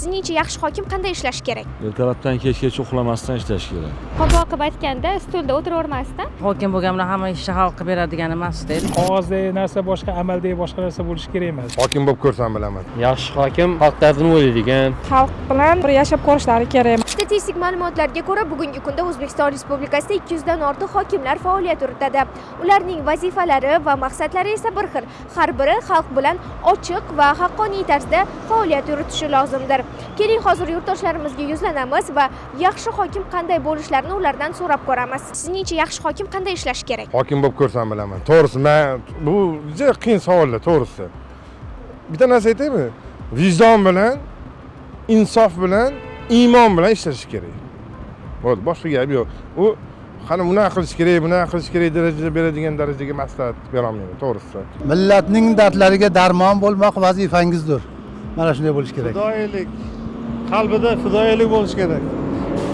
Sizningcha yaxshi hokim qanday ishlashi kerak? Ertalabdan kechgacha uxlamasdan ishlash kerak. Qo'pol aytganda stulda o'tiravermasdan Hokim bo'lganlar hamma ishni xalqqa beradigan emas-da. Qog'ozdagi narsa boshqa, amaldagi boshqa narsa bo'lishi kerak emas. Hokim bo'lib ko'rsam bilaman. Yaxshi hokim xalq dardini o'ylaydigan. Xalq bilan bir yashab ko'rishlari kerak. Statistik ma'lumotlarga ko'ra, bugungi kunda O'zbekiston Respublikasida 200 dan ortiq hokimlar faoliyat yuritadi. Ularning vazifalari va maqsadlari esa bir xil. Har biri xalq bilan ochiq va haqqoniy tarzda faoliyat yuritishi lozimdir. Keling, hozir yurtdoshlarimizga yuzlanamiz va yaxshi hokim qanday bo'lishlarini ulardan so'rab ko'ramiz. Sizningcha yaxshi hokim qanday ishlashi kerak? Hokim bo'lib ko'rsam bilaman. To'g'risi, bu juda qiyin savollar, to'g'risi. Bitta narsa aytaymi? Vijdon bilan, insof bilan, iymon bilan ishlash kerak. Bo'ldi, boshqa gap yo'q. U qani bunaqa qilish kerak, bunaqa qilish kerak darajada beradigan darajaga maslahat bera olmayman, to'g'risi. Millatning dardlariga darmon bo'lmoq vazifangizdir. Mana shunday bo'lish kerak. Fidoyilik, qalbida fidoyilik bo'lishi kerak.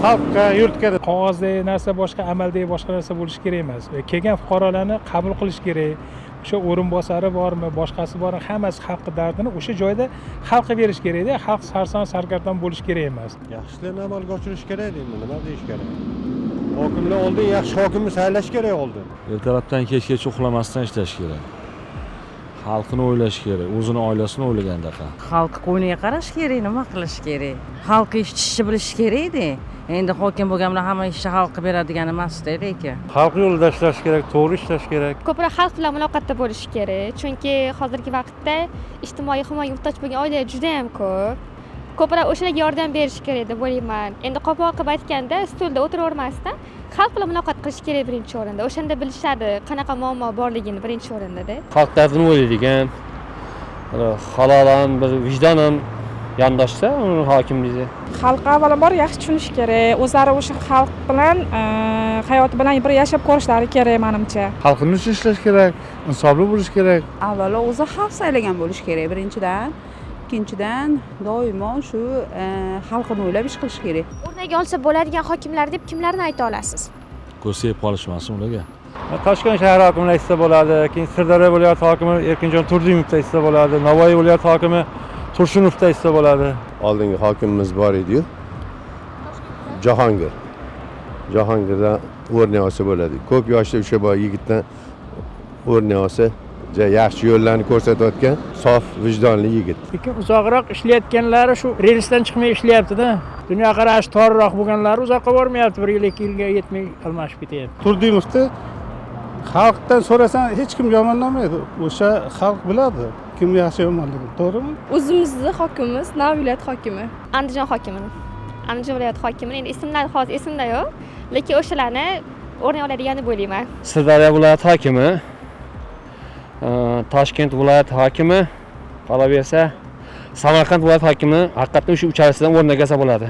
Xalqqa, yurtga. Qog'ozdagi narsa boshqa, amaldagi boshqa narsa bo'lishi kerak emas. Kelgan fuqarolarni qabul qilish kerak. O'sha o'rinbosari bormi, boshqasi bormi, hammasi xalqning dardini o'sha joyda xalqqa berish kerak-da. Xalq sarson sargardon bo'lish kerak emas. Yaxshilarni amalga oshirish kerak deyman, nima deyish kerak? Hokimlar oldin yaxshi hokimni saylash kerak oldin. Ertalabdan kechgacha uxlamasdan ishlash kerak. Xalqini o'ylash kerak, o'zini oilasini o'ylagandaqa. Xalq qo'yniga qarash kerak, nima qilish kerak? Xalq eshitishni bilish kerak-da. Endi hokim bo'lganlar hamma ishni xalqqa beradigan emas-da lekin. Xalq yo'lida ishlash kerak, to'g'ri ishlash kerak. ko'proq xalq bilan muloqotda bo'lish kerak. Chunki hozirgi vaqtda ijtimoiy himoyaga muhtoj bo'lgan oilalar juda ham ko'p. Ko'proq o'shalarga yordam berish kerak deb o'ylayman. Endi qo'pol aytganda stulda o'tiravermasdan xalq bilan muloqot qilish kerak birinchi o'rinda. O'shanda bilishadi qanaqa muammo borligini birinchi o'rinda-da. Xalq dardini o'ylaydigan. Halolan bir vijdonan yondoshsa uni hokimligi. Xalq avvalambor yaxshi tushunish kerak. O'zlari o'sha xalq bilan hayoti bilan bir yashab ko'rishlari kerak menimcha. Xalqni uchun ishlash kerak, insofli bo'lish kerak. Avvalo o'zi xalq saylagan bo'lish kerak birinchidan. Ikkinchidan doimo shu xalqni o'ylab ish qilish kerak. O'rnak olsa bo'ladigan hokimlar deb kimlarni ayta olasiz? Ko'rsayib qolishmasin ularga. Toshkent shahar hokimini aytsa bo'ladi, keyin Sirdaryo viloyati hokimi Erkinjon Turdimovni aytsa bo'ladi, Navoiy viloyati hokimi Turshunovni aytsa bo'ladi. Oldingi hokimimiz bor edi-yu. Jahongir. Jahongirdan o'rnak olsa bo'ladi. Ko'p yoshli o'sha boy yigitdan o'rnak olsa, yaxshi yo'llarni ko'rsatayotgan, sof, vijdonli yigit. Lekin uzoqroq ishlayotganlari shu relsdan chiqmay ishlayapti-da. Dunyoqarashi torroq bo'lganlari uzoqqa bormayapti, 1-2 yilga yetmay almashib ketyapti. Turdimovni xalqdan so'rasan hech kim yomonlamaydi. O'sha xalq biladi kim yaxshi yomonligini, to'g'rimi? O'zimizning hokimimiz Navoiy viloyat hokimi, Andijon hokimini. Andijon viloyat hokimi endi ismlari hozir esimda yo'q, lekin o'shalarni o'rnak oladigan deb o'ylayman. Sirdaryo viloyati hokimi, Toshkent viloyati hokimi, qolaversa Samarqand viloyati hokimi haqiqatdan o'sha uchalasidan o'rnak olsa bo'ladi.